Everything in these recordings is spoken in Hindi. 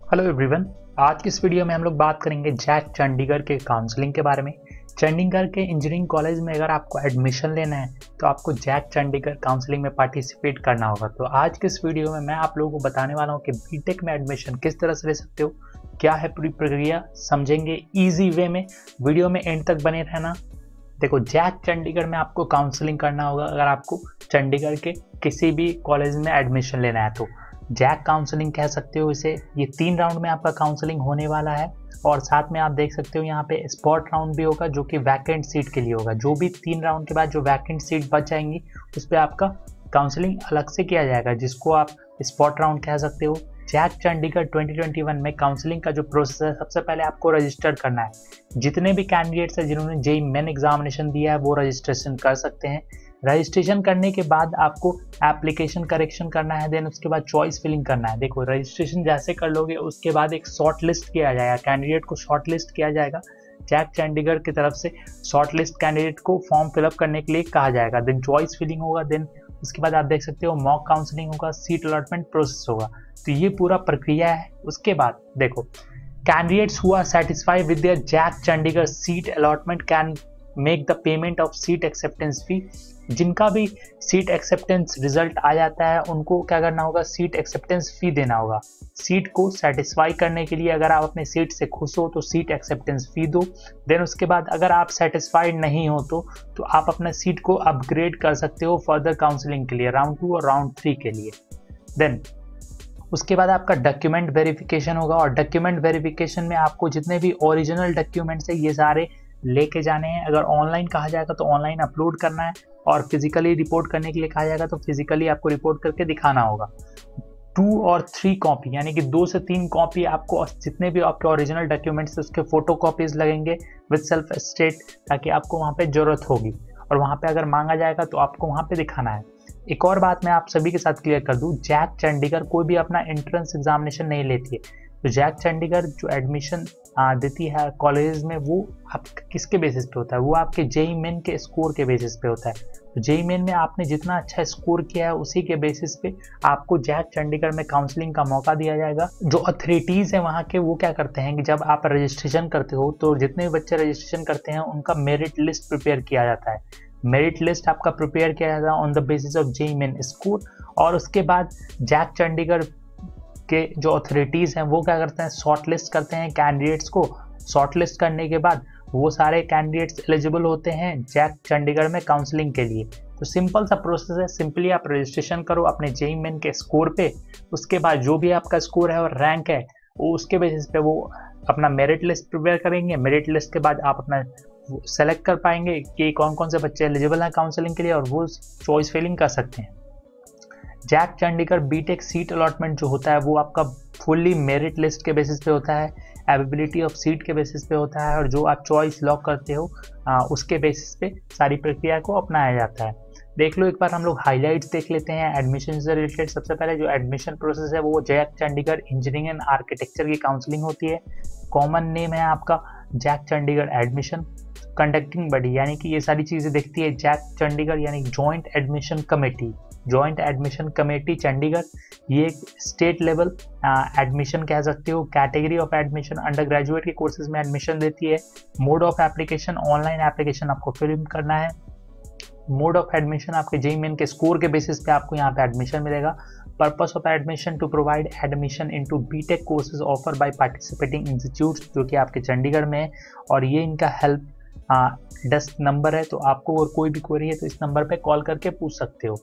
Hello everyone. आज की इस वीडियो में हम लोग बात करेंगे जैक चंडीगढ़ के काउंसलिंग के बारे में। चंडीगढ़ के इंजीनियरिंग कॉलेज में अगर आपको एडमिशन लेना है तो आपको जैक चंडीगढ़ काउंसलिंग में पार्टिसिपेट करना होगा। तो आज के इस वीडियो में मैं आप लोगों को बताने वाला हूँ कि बीटेक में एडमिशन किस तरह से ले सकते हो, क्या है पूरी प्रक्रिया, समझेंगे ईजी वे में। वीडियो में एंड तक बने रहना। देखो, जैक चंडीगढ़ में आपको काउंसलिंग करना होगा अगर आपको चंडीगढ़ के किसी भी कॉलेज में एडमिशन लेना है तो जैक काउंसलिंग कह सकते हो इसे। ये 3 राउंड में आपका काउंसलिंग होने वाला है और साथ में आप देख सकते हो यहाँ पे स्पॉट राउंड भी होगा जो कि वैकेंट सीट के लिए होगा। जो भी 3 राउंड के बाद जो वैकेंट सीट बच जाएंगी उस पर आपका काउंसलिंग अलग से किया जाएगा, जिसको आप स्पॉट राउंड कह सकते हो। जैक चंडीगढ़ 2021 में काउंसलिंग का जो प्रोसेस है, सबसे पहले आपको रजिस्टर करना है। जितने भी कैंडिडेट्स हैं जिन्होंने जेईई मेन एग्जामिनेशन दिया है वो रजिस्ट्रेशन कर सकते हैं। रजिस्ट्रेशन करने के बाद आपको एप्लीकेशन करेक्शन करना है, देन उसके बाद चॉइस फिलिंग करना है। देखो, रजिस्ट्रेशन जैसे कर लोगे उसके बाद एक शॉर्ट लिस्ट किया जाएगा, कैंडिडेट को शॉर्ट लिस्ट किया जाएगा। जैक चंडीगढ़ की तरफ से शॉर्ट लिस्ट कैंडिडेट को फॉर्म फिलअप करने के लिए कहा जाएगा। देन चॉइस फिलिंग होगा, देन उसके बाद आप देख सकते हो मॉक काउंसलिंग होगा, सीट अलॉटमेंट प्रोसेस होगा। तो ये पूरा प्रक्रिया है। उसके बाद देखो, candidates who are satisfied with their JAC Chandigarh seat allotment can make the payment of seat acceptance fee. जिनका भी सीट एक्सेप्टेंस रिजल्ट आ जाता है उनको क्या करना होगा, सीट एक्सेप्टेंस फी देना होगा। सीट को सेटिस्फाई करने के लिए अगर आप अपने सीट से खुश हो तो सीट एक्सेप्टेंस फी दो। देन उसके बाद अगर आप सेटिस्फाइड नहीं हो तो आप अपना सीट को अपग्रेड कर सकते हो फर्दर काउंसलिंग के लिए, राउंड 2 और राउंड 3 के लिए। देन उसके बाद आपका डॉक्यूमेंट वेरिफिकेशन होगा और डॉक्यूमेंट वेरिफिकेशन में आपको जितने भी ओरिजिनल डॉक्यूमेंट्स है ये सारे लेके जाने हैं। अगर ऑनलाइन कहा जाएगा तो ऑनलाइन अपलोड करना है और फिजिकली रिपोर्ट करने के लिए कहा जाएगा तो फिजिकली आपको रिपोर्ट करके दिखाना होगा। 2 और 3 कॉपी यानी कि 2 से 3 कॉपी आपको, जितने भी आपके ओरिजिनल डॉक्यूमेंट्स उसके फोटो कॉपीज लगेंगे विद सेल्फ स्टेट, ताकि आपको वहाँ पे जरूरत होगी और वहाँ पे अगर मांगा जाएगा तो आपको वहाँ पे दिखाना है। एक और बात मैं आप सभी के साथ क्लियर कर दूं, जैक चंडीगढ़ कोई भी अपना एंट्रेंस एग्जामिनेशन नहीं लेती है। तो जैक चंडीगढ़ जो एडमिशन देती है कॉलेज में वो आप किसके बेसिस पे होता है, वो आपके जेईई मेन के स्कोर के बेसिस पे होता है। तो जेईई मेन में आपने जितना अच्छा स्कोर किया है उसी के बेसिस पे आपको जैक चंडीगढ़ में काउंसलिंग का मौका दिया जाएगा। जो अथॉरिटीज हैं वहाँ के, वो क्या करते हैं कि जब आप रजिस्ट्रेशन करते हो तो जितने भी बच्चे रजिस्ट्रेशन करते हैं उनका मेरिट लिस्ट प्रिपेयर किया जाता है। मेरिट लिस्ट आपका प्रिपेयर किया जाता है on the basis of JEE main score. और उसके बाद जैक चंडीगढ़ के जो अथॉरिटीज हैं वो क्या करते हैं, शॉर्ट लिस्ट करते हैं कैंडिडेट्स को। शॉर्ट लिस्ट करने के बाद वो सारे कैंडिडेट्स एलिजिबल होते हैं जैक चंडीगढ़ में काउंसलिंग के लिए। तो सिंपल सा प्रोसेस है, सिंपली आप रजिस्ट्रेशन करो अपने जेईई मेन के स्कोर पे। उसके बाद जो भी आपका स्कोर है और रैंक है वो उसके बेसिस पे वो अपना मेरिट लिस्ट प्रिपेयर करेंगे। मेरिट लिस्ट के बाद आप अपना सेलेक्ट कर पाएंगे कि कौन कौन से बच्चे एलिजिबल हैं काउंसलिंग के लिए और वो चॉइस फिलिंग कर सकते हैं। JAC Chandigarh BTech seat allotment जो होता है वो आपका फुल्ली मेरिट लिस्ट के बेसिस पे होता है, एबिलिटी ऑफ सीट के बेसिस पे होता है और जो आप चॉइस लॉक करते हो उसके बेसिस पे सारी प्रक्रिया को अपनाया जाता है। देख लो, एक बार हम लोग हाइलाइट्स देख लेते हैं एडमिशन से रिलेटेड। सबसे पहले जो एडमिशन प्रोसेस है वो JAC Chandigarh engineering and architecture की काउंसलिंग होती है। कॉमन नेम है आपका JAC Chandigarh admission conducting body, यानी कि ये सारी चीज़ें देखती है जैक चंडीगढ़, यानी joint admission committee. Joint admission committee Chandigarh ये एक स्टेट लेवल एडमिशन कह सकते हो। Category of admission undergraduate के कोर्सेज में एडमिशन देती है। Mode of application online application आपको फिल करना है। मोड ऑफ एडमिशन आपके जेईई मेन के स्कोर के बेसिस पे आपको यहाँ पे एडमिशन मिलेगा। Purpose of admission to provide admission into BTech courses offer by participating institute, जो कि आपके चंडीगढ़ में है और ये इनका हेल्प डेस्क नंबर है। तो आपको और कोई भी क्वेरी है तो इस नंबर पे कॉल करके पूछ सकते हो।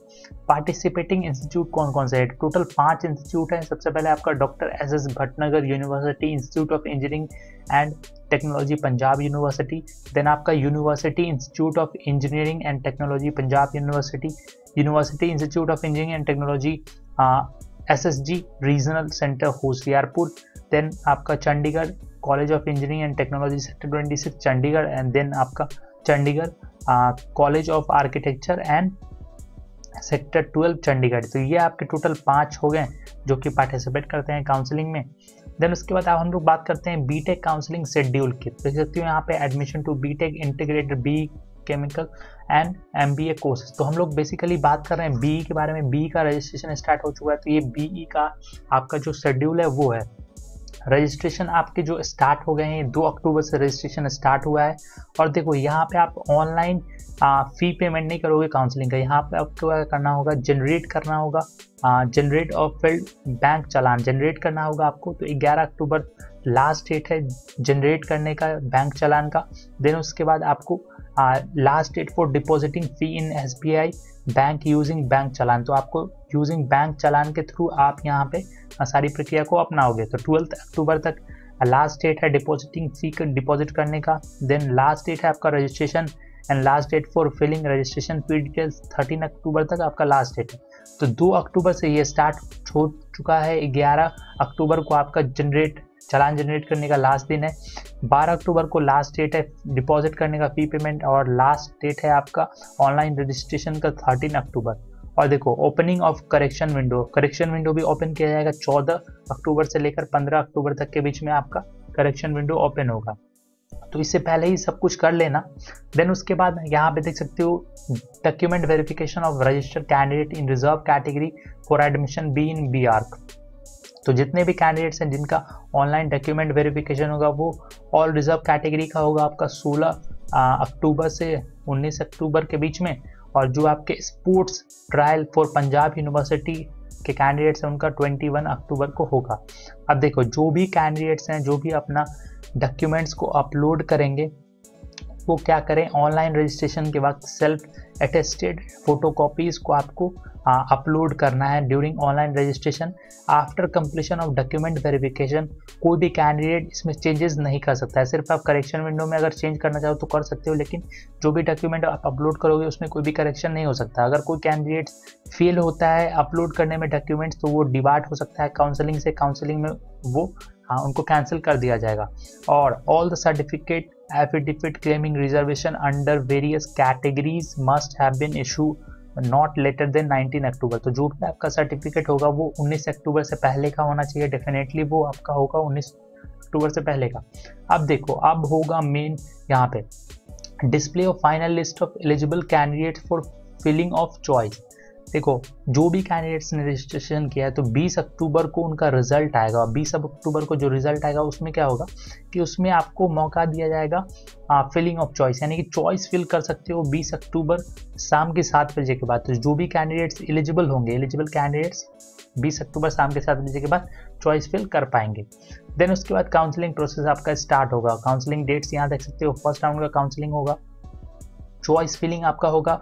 पार्टिसिपेटिंग इंस्टीट्यूट कौन कौन से है, टोटल 5 इंस्टीट्यूट हैं। सबसे पहले आपका doctor S Bhatnagar university institute of engineering and technology Punjab university. Then आपका university institute of engineering and technology Punjab university, university institute of engineering and technology SSG regional centre Hoshiarpur. Then आपका Chandigarh college of engineering and technology sector 26 Chandigarh and then आपका Chandigarh college of architecture and sector 12 Chandigarh. तो ये आपके टोटल 5 हो गए जो कि पार्टिसिपेट करते हैं काउंसलिंग में। देन उसके बाद अब हम लोग बात करते हैं बीटेक काउंसलिंग शेड्यूल की। देख सकते हो यहाँ पे admission to BTech integrated B chemical and MBA courses. तो हम लोग बेसिकली बात कर रहे हैं बीई के बारे में। बीई का रजिस्ट्रेशन स्टार्ट हो चुका है, तो ये बीई का आपका जो शेड्यूल है वो है रजिस्ट्रेशन आपके जो स्टार्ट हो गए हैं, 2 अक्टूबर से रजिस्ट्रेशन स्टार्ट हुआ है। और देखो यहाँ पे आप ऑनलाइन फ़ी पेमेंट नहीं करोगे काउंसलिंग का, यहाँ पे आपको क्या करना होगा, जनरेट करना होगा, generate of field bank challan generate करना होगा आपको। तो 11 अक्टूबर लास्ट डेट है जनरेट करने का बैंक चालान का। देन उसके बाद आपको last date for depositing fee in SBI bank using bank challan, तो आपको यूजिंग बैंक चालान के थ्रू आप यहाँ पे सारी प्रक्रिया को अपनाओगे। तो 12 अक्टूबर तक लास्ट डेट है डिपॉजिटिंग फ़ी का डिपॉजिट करने का। देन लास्ट डेट है आपका registration and last date for filling registration fee details 13 October तक आपका लास्ट डेट है। तो 2 अक्टूबर से ये स्टार्ट हो चुका है। 11 अक्टूबर को आपका चालान जनरेट करने का लास्ट दिन है। 12 अक्टूबर को लास्ट डेट है डिपॉजिट करने का फ़ी पेमेंट, और लास्ट डेट है आपका ऑनलाइन रजिस्ट्रेशन का 13 अक्टूबर। और देखो ओपनिंग ऑफ करेक्शन विंडो भी ओपन किया जाएगा 14 अक्टूबर से लेकर 15 अक्टूबर तक के बीच में आपका करेक्शन विंडो ओपन होगा। तो इससे पहले ही सब कुछ कर लेना। देन उसके बाद यहाँ पे देख सकते हो document verification of registered candidate in reserve category for admission B in B arch. तो जितने भी कैंडिडेट्स हैं जिनका ऑनलाइन डॉक्यूमेंट वेरिफिकेशन होगा वो ऑल रिजर्व कैटेगरी का होगा आपका 16 अक्टूबर से 19 अक्टूबर के बीच में। और जो आपके sports trial for Punjab university के कैंडिडेट्स हैं उनका 21 अक्टूबर को होगा। अब देखो जो भी कैंडिडेट्स हैं जो भी अपना डॉक्यूमेंट्स को अपलोड करेंगे वो क्या करें, ऑनलाइन रजिस्ट्रेशन के वक्त सेल्फ अटेस्टेड फोटोकॉपीज़ को आपको अपलोड करना है during online registration. After completion of document verification कोई भी कैंडिडेट इसमें चेंजेस नहीं कर सकता है। सिर्फ आप करेक्शन विंडो में अगर चेंज करना चाहो तो कर सकते हो, लेकिन जो भी डॉक्यूमेंट आप अपलोड करोगे उसमें कोई भी करेक्शन नहीं हो सकता। अगर कोई कैंडिडेट फेल होता है अपलोड करने में डॉक्यूमेंट्स तो वो डिबार्ट हो सकता है काउंसलिंग से, काउंसलिंग में वो उनको कैंसिल कर दिया जाएगा। और all the certificate affidavit claiming reservation under various categories must have been issue not later than 19 October. तो जो भी आपका सर्टिफिकेट होगा वो 19 अक्टूबर से पहले का होना चाहिए, डेफिनेटली वो आपका होगा 19 अक्टूबर से पहले का। अब देखो अब होगा मेन यहाँ पे display of final list of eligible candidates for filling of choice. देखो जो भी कैंडिडेट्स ने रजिस्ट्रेशन किया है तो 20 अक्टूबर को उनका रिजल्ट आएगा। 20 अक्टूबर को जो रिजल्ट आएगा उसमें क्या होगा कि उसमें आपको मौका दिया जाएगा फिलिंग ऑफ चॉइस, यानी कि चॉइस फिल कर सकते हो 20 अक्टूबर शाम के 7 बजे के बाद। तो जो भी कैंडिडेट्स एलिजिबल होंगे, एलिजिबल कैंडिडेट्स 20 अक्टूबर शाम के 7 बजे के बाद चॉइस फिल कर पाएंगे। देन उसके बाद काउंसलिंग प्रोसेस आपका स्टार्ट होगा। काउंसलिंग डेट्स यहाँ देख सकते हो, फर्स्ट राउंड का काउंसलिंग होगा, चॉइस फिलिंग आपका होगा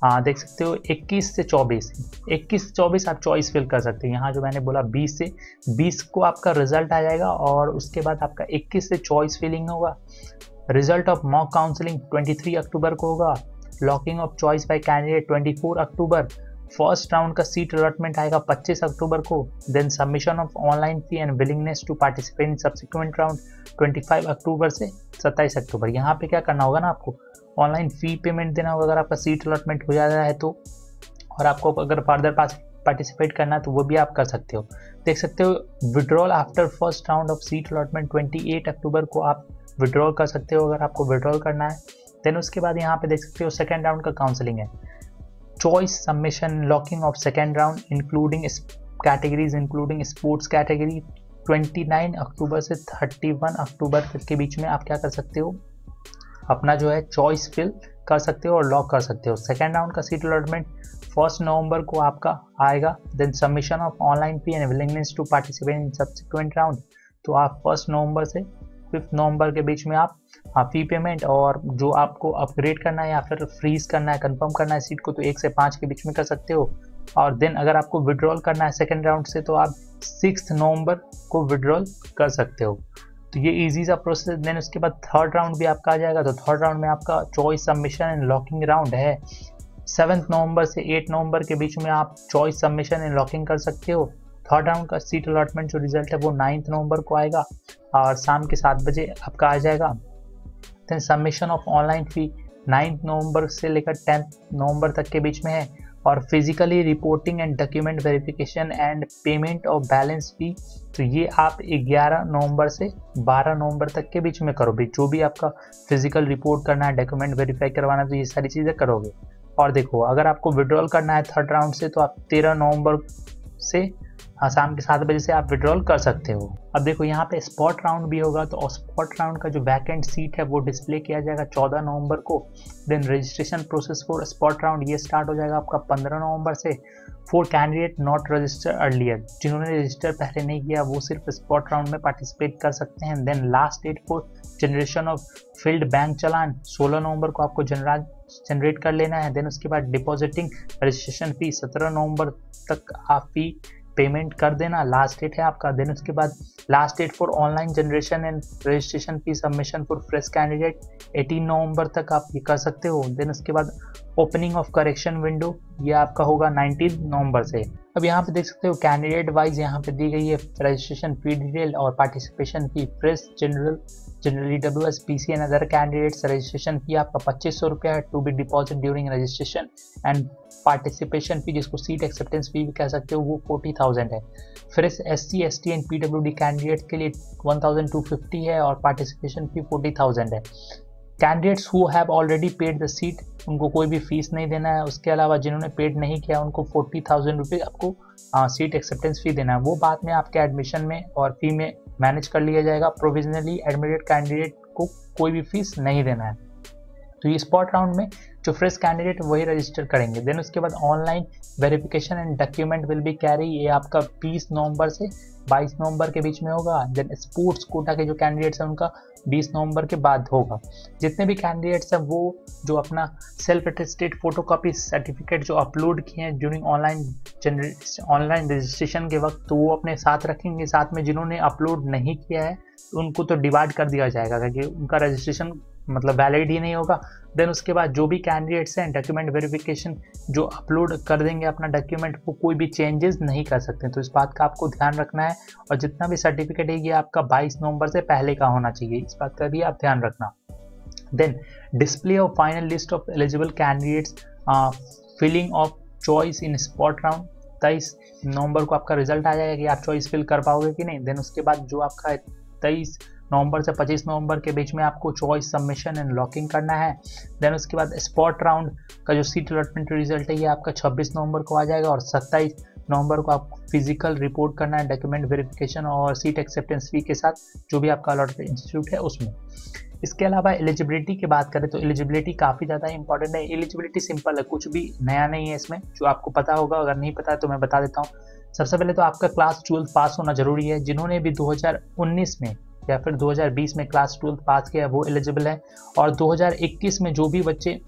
देख सकते हो 21 से 24 आप चॉइस फिल कर सकते हैं। यहाँ जो मैंने बोला 20 से 20 को आपका रिजल्ट आ जाएगा और उसके बाद आपका 21 से चॉइस फिलिंग होगा। रिजल्ट ऑफ मॉक काउंसलिंग 23 अक्टूबर को होगा। Locking of choice by candidate 24 October. First round का सीट अलॉटमेंट आएगा 25 अक्टूबर को। Then submission of online fee and willingness to participate in subsequent round 25 अक्टूबर से 27 अक्टूबर। यहाँ पे क्या करना होगा ना, आपको ऑनलाइन फ़ी पेमेंट देना होगा अगर आपका सीट अलॉटमेंट हो जाता है तो, और आपको अगर फर्दर पार्टिसिपेट करना है तो वो भी आप कर सकते हो। देख सकते हो withdrawal after first round of seat allotment 28 अक्टूबर को आप विड्रॉल कर सकते हो अगर आपको विड्रॉल करना है। देन उसके बाद यहाँ पे देख सकते हो सेकेंड राउंड का काउंसलिंग है। Choice submission locking of second round including categories including sports category 29 अक्टूबर से 31 अक्टूबर तक के बीच में आप क्या कर सकते हो, अपना जो है चॉइस फिल कर सकते हो और लॉक कर सकते हो। सेकेंड राउंड का सीट अलॉटमेंट 1 नवंबर को आपका आएगा। Then submission of online fee and willingness to participate in subsequent round, तो आप 1 नवंबर से 5 नवंबर के बीच में आप फी पेमेंट और जो आपको अपग्रेड करना है या फिर फ्रीज करना है, कंफर्म करना है सीट को, तो 1 से 5 के बीच में कर सकते हो। और देन अगर आपको विड्रॉल करना है सेकेंड राउंड से तो आप 6 नवंबर को विड्रॉल कर सकते हो। तो ये इजी सा प्रोसेस। देन उसके बाद थर्ड राउंड भी आपका आ जाएगा। तो थर्ड राउंड में आपका choice submission and locking round है। 7 नवंबर से 8 नवंबर के बीच में आप चॉइस सबमिशन एंड लॉकिंग कर सकते हो। थर्ड राउंड का सीट अलॉटमेंट जो रिजल्ट है वो 9 नवंबर को आएगा और शाम के 7 बजे आपका आ जाएगा। Then submission of online fee 9 नवंबर से लेकर 10 नवंबर तक के बीच में है। और physically reporting and document verification and payment of balance fee, तो ये आप 11 नवंबर से 12 नवंबर तक के बीच में करोगे। जो भी आपका फिजिकल रिपोर्ट करना है, डॉक्यूमेंट वेरीफाई करवाना है, तो ये सारी चीज़ें करोगे। और देखो अगर आपको विड्रॉल करना है थर्ड राउंड से तो आप 13 नवंबर से शाम के 7 बजे से आप विड्रॉल कर सकते हो। अब देखो यहाँ पे स्पॉट राउंड भी होगा, तो स्पॉट राउंड का जो वैकेंट सीट है वो डिस्प्ले किया जाएगा 14 नवंबर को। Then registration process for spot round ये स्टार्ट हो जाएगा आपका 15 नवंबर से। For candidate not register earlier, जिन्होंने रजिस्टर पहले नहीं किया वो सिर्फ स्पॉट राउंड में पार्टिसिपेट कर सकते हैं। Then last date for generation of field bank challan 16 November को आपको जनरेट कर लेना है। देन उसके बाद डिपॉजिटिंग रजिस्ट्रेशन फी 17 नवंबर तक आप फी पेमेंट कर देना, लास्ट डेट है आपका। देन उसके बाद last date for online generation and registration fee submission for fresh candidate 18 नवंबर तक आप ये कर सकते हो। देन उसके बाद ओपनिंग ऑफ करेक्शन विंडो ये आपका होगा 19 नवंबर से। अब यहाँ पे देख सकते हो कैंडिडेट वाइज यहाँ पे दी गई है रजिस्ट्रेशन फी डिटेल और participation fee. Fresh general EWS PC and other candidates registration fee आपका 2500 रुपया है to be deposit during registration. And participation fee जिसको सीट एक्सेप्टेंस फी भी कह सकते हो वो 40,000 है। Fresh SC ST and PWD candidates के लिए 1250 है और पार्टिसिपेशन फी 40,000 है। Candidates who have already paid the seat उनको कोई भी फीस नहीं देना है। उसके अलावा जिन्होंने पेड नहीं किया उनको 40,000 रुपये आपको सीट एक्सेप्टेंस फी देना है। वो बाद में आपके एडमिशन में और फी में मैनेज कर लिया जाएगा। प्रोविजनली एडमिटेड कैंडिडेट को कोई भी फीस नहीं देना है। तो ये स्पॉट राउंड में जो फ्रेश कैंडिडेट वही रजिस्टर करेंगे। देन उसके बाद online verification and document will be carry, ये आपका 20 नवंबर से 22 नवंबर के बीच में होगा। देन स्पोर्ट्स कोटा के जो कैंडिडेट्स हैं उनका 20 नवंबर के बाद होगा। जितने भी कैंडिडेट्स हैं वो जो अपना सेल्फ अटेस्टेड फोटोकॉपी सर्टिफिकेट जो अपलोड किए हैं ड्यूरिंग ऑनलाइन रजिस्ट्रेशन के वक्त, तो वो अपने साथ रखेंगे। साथ में जिन्होंने अपलोड नहीं किया है उनको तो डिवाइड कर दिया जाएगा क्योंकि उनका रजिस्ट्रेशन मतलब वैलिड ही नहीं होगा। देन उसके बाद जो भी कैंडिडेट्स हैं डॉक्यूमेंट वेरिफिकेशन जो अपलोड कर देंगे अपना डॉक्यूमेंट, वो कोई भी चेंजेस नहीं कर सकते। तो इस बात का आपको ध्यान रखना है। और जितना भी सर्टिफिकेट है ये आपका 22 नवंबर से पहले का होना चाहिए, इस बात का भी आप ध्यान रखना। Then display of final list of eligible candidates, filling of choice in spot round 23 नवंबर को आपका रिजल्ट आ जाएगा कि आप चॉइस फिल कर पाओगे कि नहीं। देन उसके बाद जो आपका 23 नवंबर से 25 नवंबर के बीच में आपको चॉइस सबमिशन एंड लॉकिंग करना है। देन उसके बाद स्पॉट राउंड का जो सीट अलॉटमेंट रिजल्ट है ये आपका 26 नवंबर को आ जाएगा और 27 नवंबर को आपको फिजिकल रिपोर्ट करना है डॉक्यूमेंट वेरिफिकेशन और सीट एक्सेप्टेंस फी के साथ जो भी आपका अलॉटेड इंस्टीट्यूट है उसमें। इसके अलावा एलिजिबिलिटी की बात करें तो एलिजिबिलिटी काफ़ी ज़्यादा इंपॉर्टेंट है। एलिजिबिलिटी सिंपल है, कुछ भी नया नहीं है इसमें, जो आपको पता होगा। अगर नहीं पता है तो मैं बता देता हूँ। सबसे पहले तो आपका क्लास 12 पास होना जरूरी है। जिन्होंने भी 2019 में या फिर 2020 में क्लास 12 पास किया वो एलिजिबल है। और 2021 में जो भी बच्चे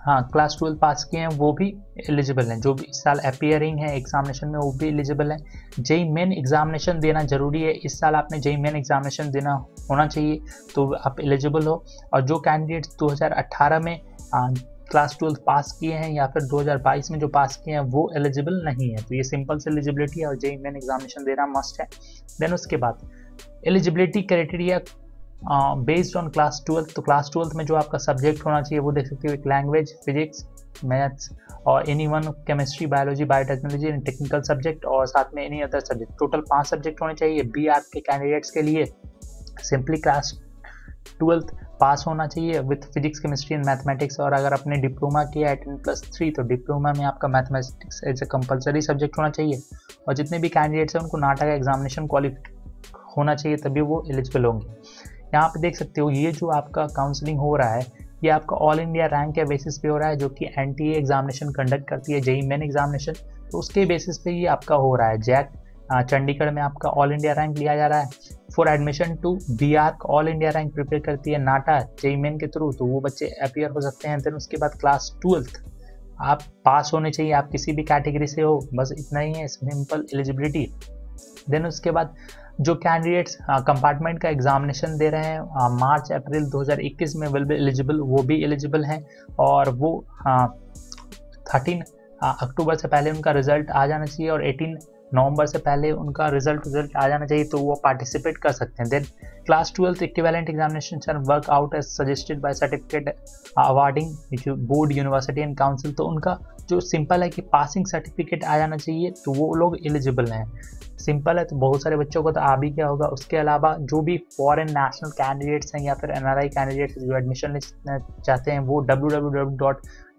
क्लास 12 पास किए हैं वो भी एलिजिबल हैं। जो भी इस साल अपीयरिंग है एग्जामिनेशन में वो भी एलिजिबल हैं। जेई मेन एग्जामिनेशन देना जरूरी है। इस साल आपने जेई मेन एग्जामिनेशन देना होना चाहिए तो आप एलिजिबल हो। और जो कैंडिडेट्स 2018 में क्लास 12 पास किए हैं या फिर 2022 में जो पास किए हैं वो एलिजिबल नहीं है। तो ये सिंपल से एलिजिबिलिटी है और जेई मेन एग्जामिनेशन देना मस्ट है। देन उसके बाद eligibility criteria based on class 12। तो क्लास 12 में जो आपका सब्जेक्ट होना चाहिए वो देख सकते हो, एक लैंग्वेज, फिजिक्स, मैथ्स और any one chemistry, biology, biotechnology and technical subject और साथ में any other subject. Total 5 subject होने चाहिए। BArc के कैंडिडेट्स के लिए सिंपली क्लास 12 पास होना चाहिए with physics, chemistry and mathematics. और अगर आपने डिप्लोमा किया है 10+3 तो डिप्लोमा में आपका mathematics as a compulsory subject होना चाहिए। और जितने भी कैंडिडेट्स हैं उनको नाटा का एग्जामिनेशन क्वालिफाई होना चाहिए तभी वो एलिजिबल होंगे। यहाँ पे देख सकते हो ये जो आपका काउंसलिंग हो रहा है ये आपका ऑल इंडिया रैंक के बेसिस पे हो रहा है, जो कि NTA एग्जामिनेशन कंडक्ट करती है, जेई मेन एग्जामिनेशन। तो उसके बेसिस पे ये आपका हो रहा है। जैक चंडीगढ़ में आपका ऑल इंडिया रैंक लिया जा रहा है। For admission to BArc all India rank prepare करती है नाटा जेई मेन के थ्रू, तो वो बच्चे अपीयर हो सकते हैं। देन उसके बाद क्लास 12 आप पास होने चाहिए, आप किसी भी कैटेगरी से हो, बस इतना ही है सिंपल एलिजिबिलिटी। देन उसके बाद जो कैंडिडेट्स कंपार्टमेंट का एग्जामिनेशन दे रहे हैं मार्च अप्रैल 2021 में विल बी एलिजिबल, वो भी एलिजिबल हैं। और वो 13 अक्टूबर से पहले उनका रिजल्ट आ जाना चाहिए और 18 नवंबर से पहले उनका रिजल्ट आ जाना चाहिए, तो वो पार्टिसिपेट कर सकते हैं। Then class 12 equivalent examination shall work out as suggested by certificate awarding board, university and council. तो उनका जो सिंपल है कि पासिंग सर्टिफिकेट आ जाना चाहिए तो वो लोग एलिजिबल हैं। सिंपल है, तो बहुत सारे बच्चों को तो आ भी क्या होगा। उसके अलावा जो भी फॉरेन नेशनल कैंडिडेट्स हैं या फिर NRI कैंडिडेट्स जो एडमिशन लेना चाहते हैं वो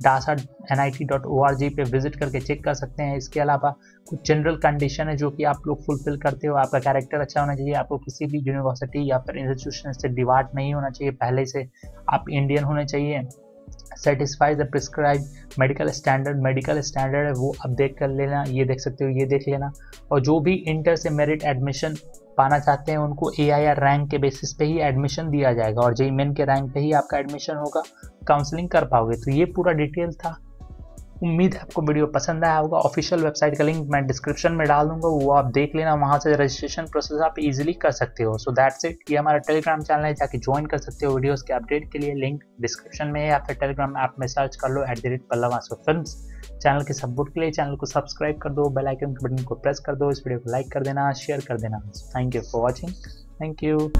dasa.nit.org पे विजिट करके चेक कर सकते हैं। इसके अलावा कुछ जनरल कंडीशन है जो कि आप लोग फुलफिल करते हो। आपका कैरेक्टर अच्छा होना चाहिए, आपको किसी भी यूनिवर्सिटी या फिर इंस्टीट्यूशन से डिवार्ट नहीं होना चाहिए, पहले से आप इंडियन होने चाहिए, satisfy the prescribe medical standard है वो आप देख कर लेना, ये देख सकते हो, ये देख लेना। और जो भी इंटर से मेरिट एडमिशन पाना चाहते हैं उनको AIR रैंक के बेसिस पे ही एडमिशन दिया जाएगा और JEE मेन के रैंक पे ही आपका एडमिशन होगा, काउंसलिंग कर पाओगे। तो ये पूरा डिटेल था। उम्मीद है आपको वीडियो पसंद आया होगा। ऑफिशियल वेबसाइट का लिंक मैं डिस्क्रिप्शन में डाल दूंगा, वो आप देख लेना, वहाँ से रजिस्ट्रेशन प्रोसेस आप इजीली कर सकते हो। So that's it. ये हमारा टेलीग्राम चैनल है, जाके ज्वाइन कर सकते हो वीडियोस के अपडेट के लिए। लिंक डिस्क्रिप्शन में है या फिर टेलीग्राम ऐप में सर्च कर लो @Pallav_Films। चैनल के सपोर्ट के लिए चैनल को सब्सक्राइब कर दो, बेल आइकन के बटन को प्रेस कर दो, इस वीडियो को लाइक कर देना, शेयर कर देना। Thank you for watching. Thank you.